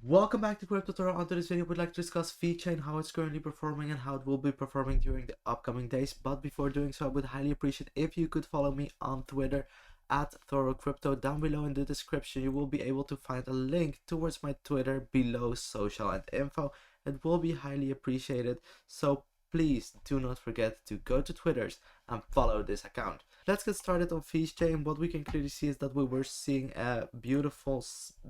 Welcome back to Crypto Tutorial. On today's video, we'd like to discuss VeChain, how it's currently performing and how it will be performing during the upcoming days. But before doing so, I would highly appreciate if you could follow me on Twitter at ThoroCrypto. Down below in the description, you will be able to find a link towards my Twitter below social and info. It will be highly appreciated. So please do not forget to go to Twitter's and follow this account. Let's get started on VeChain. What we can clearly see is that we were seeing a beautiful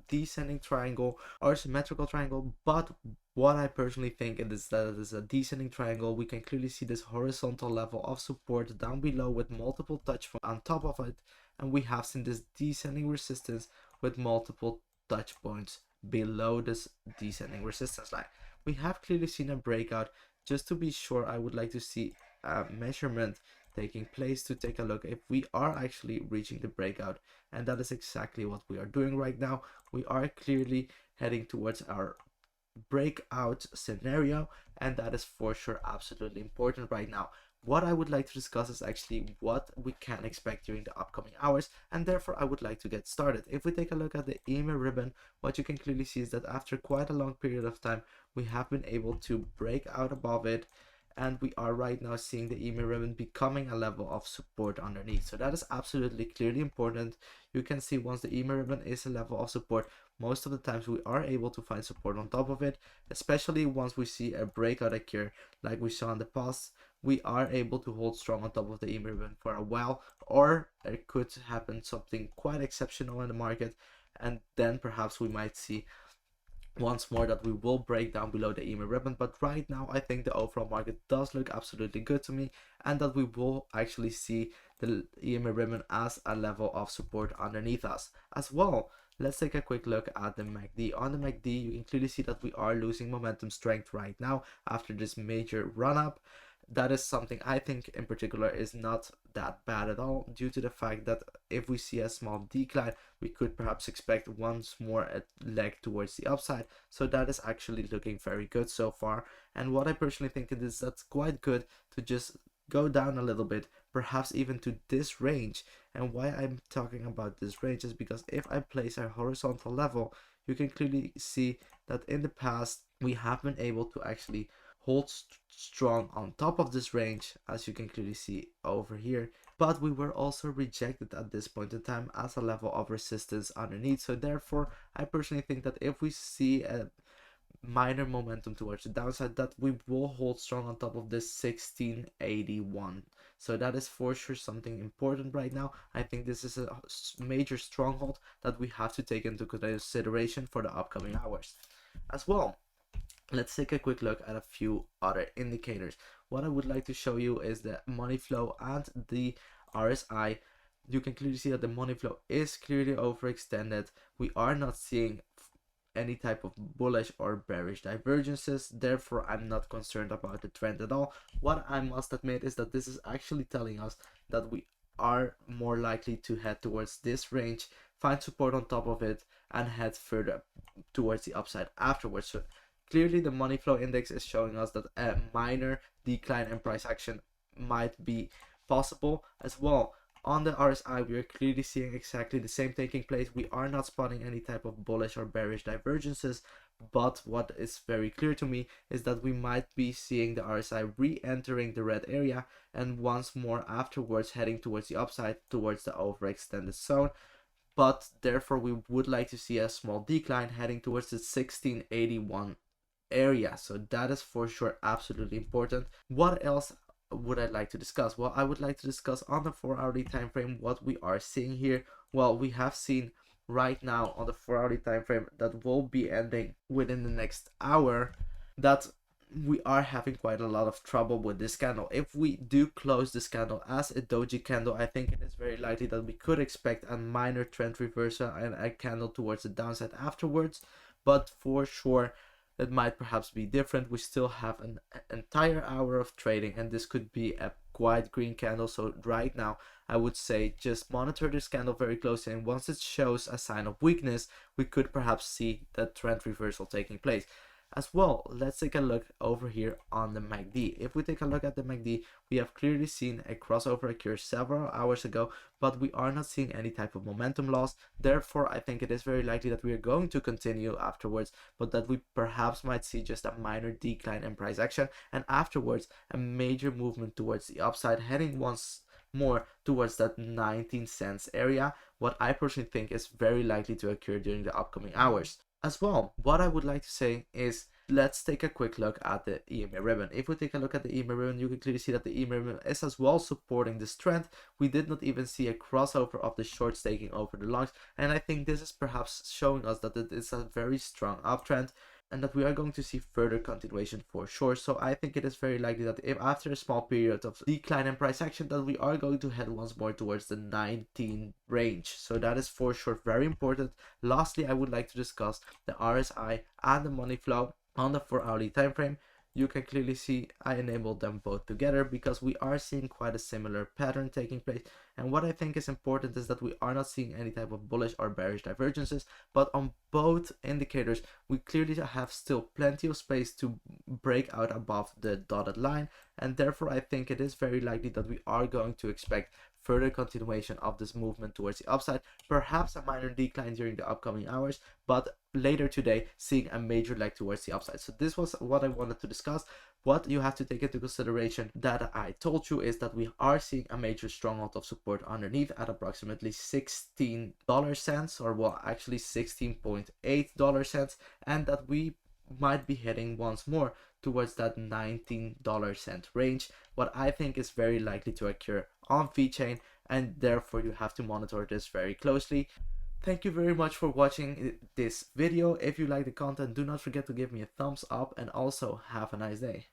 descending triangle or symmetrical triangle, but what I personally think is that it is a descending triangle. We can clearly see this horizontal level of support down below with multiple touch points on top of it, and we have seen this descending resistance with multiple touch points below this descending resistance line. We have clearly seen a breakout. Just to be sure, I would like to see a measurement taking place to take a look if we are actually reaching the breakout, and that is exactly what we are doing right now. We are clearly heading towards our breakout scenario, and that is for sure absolutely important right now. What I would like to discuss is actually what we can expect during the upcoming hours, and therefore I would like to get started. If we take a look at the EMA ribbon, what you can clearly see is that after quite a long period of time, we have been able to break out above it, and we are right now seeing the EMA ribbon becoming a level of support underneath. So that is absolutely clearly important. You can see once the EMA ribbon is a level of support, most of the times we are able to find support on top of it, especially once we see a breakout occur like we saw in the past. We are able to hold strong on top of the EMA ribbon for a while, or it could happen something quite exceptional in the market, and then perhaps we might see once more that we will break down below the EMA ribbon. But right now I think the overall market does look absolutely good to me, and that we will actually see the EMA ribbon as a level of support underneath us as well. Let's take a quick look at the MACD. On the MACD, you can clearly see that we are losing momentum strength right now after this major run up. That is something I think in particular is not that bad at all, due to the fact that if we see a small decline, we could perhaps expect once more a leg towards the upside. So that is actually looking very good so far, and what I personally think it is that's quite good to just go down a little bit, perhaps even to this range. And why I'm talking about this range is because if I place a horizontal level, you can clearly see that in the past we have been able to actually hold strong on top of this range, as you can clearly see over here, but we were also rejected at this point in time as a level of resistance underneath. So therefore I personally think that if we see a minor momentum towards the downside, that we will hold strong on top of this 1681. So that is for sure something important right now. I think this is a major stronghold that we have to take into consideration for the upcoming hours as well. Let's take a quick look at a few other indicators. What I would like to show you is the money flow and the RSI. You can clearly see that the money flow is clearly overextended. We are not seeing any type of bullish or bearish divergences, therefore I'm not concerned about the trend at all. What I must admit is that this is actually telling us that we are more likely to head towards this range, find support on top of it, and head further towards the upside afterwards. So clearly the money flow index is showing us that a minor decline in price action might be possible as well. On the RSI, we are clearly seeing exactly the same taking place. We are not spotting any type of bullish or bearish divergences, but what is very clear to me is that we might be seeing the RSI re-entering the red area, and once more afterwards heading towards the upside, towards the overextended zone. But therefore we would like to see a small decline heading towards the 1681 area. So that is for sure absolutely important. What else would I like to discuss? Well, I would like to discuss on the 4-hourly time frame what we are seeing here. Well, we have seen right now on the 4-hourly time frame that will be ending within the next hour that we are having quite a lot of trouble with this candle. If we do close this candle as a doji candle, I think it is very likely that we could expect a minor trend reversal and a candle towards the downside afterwards, but for sure that might perhaps be different. We still have an entire hour of trading, and this could be a quite green candle. So right now I would say just monitor this candle very closely, and once it shows a sign of weakness, we could perhaps see that trend reversal taking place. As well, let's take a look over here on the MACD. If we take a look at the MACD, we have clearly seen a crossover occur several hours ago, but we are not seeing any type of momentum loss. Therefore, I think it is very likely that we are going to continue afterwards, but that we perhaps might see just a minor decline in price action, and afterwards a major movement towards the upside, heading once more towards that 19 cents area, what I personally think is very likely to occur during the upcoming hours. As well, what I would like to say is, let's take a quick look at the EMA ribbon. If we take a look at the EMA ribbon, you can clearly see that the EMA ribbon is as well supporting this trend. We did not even see a crossover of the shorts taking over the longs, and I think this is perhaps showing us that it is a very strong uptrend, and that we are going to see further continuation for sure. So I think it is very likely that if after a small period of decline in price action, that we are going to head once more towards the 19 range. So that is for sure very important. Lastly, I would like to discuss the RSI and the money flow on the 4-hourly time frame. You can clearly see I enabled them both together because we are seeing quite a similar pattern taking place. And what I think is important is that we are not seeing any type of bullish or bearish divergences, but on both indicators, we clearly have still plenty of space to break out above the dotted line. And therefore, I think it is very likely that we are going to expect further continuation of this movement towards the upside, perhaps a minor decline during the upcoming hours, but later today seeing a major leg towards the upside. So this was what I wanted to discuss. What you have to take into consideration that I told you is that we are seeing a major stronghold of support underneath at approximately $16 cents, or well, actually $16.8, and that we might be heading once more towards that $19 range, what I think is very likely to occur on VeChain, and therefore you have to monitor this very closely. Thank you very much for watching this video. If you like the content, do not forget to give me a thumbs up, and also have a nice day.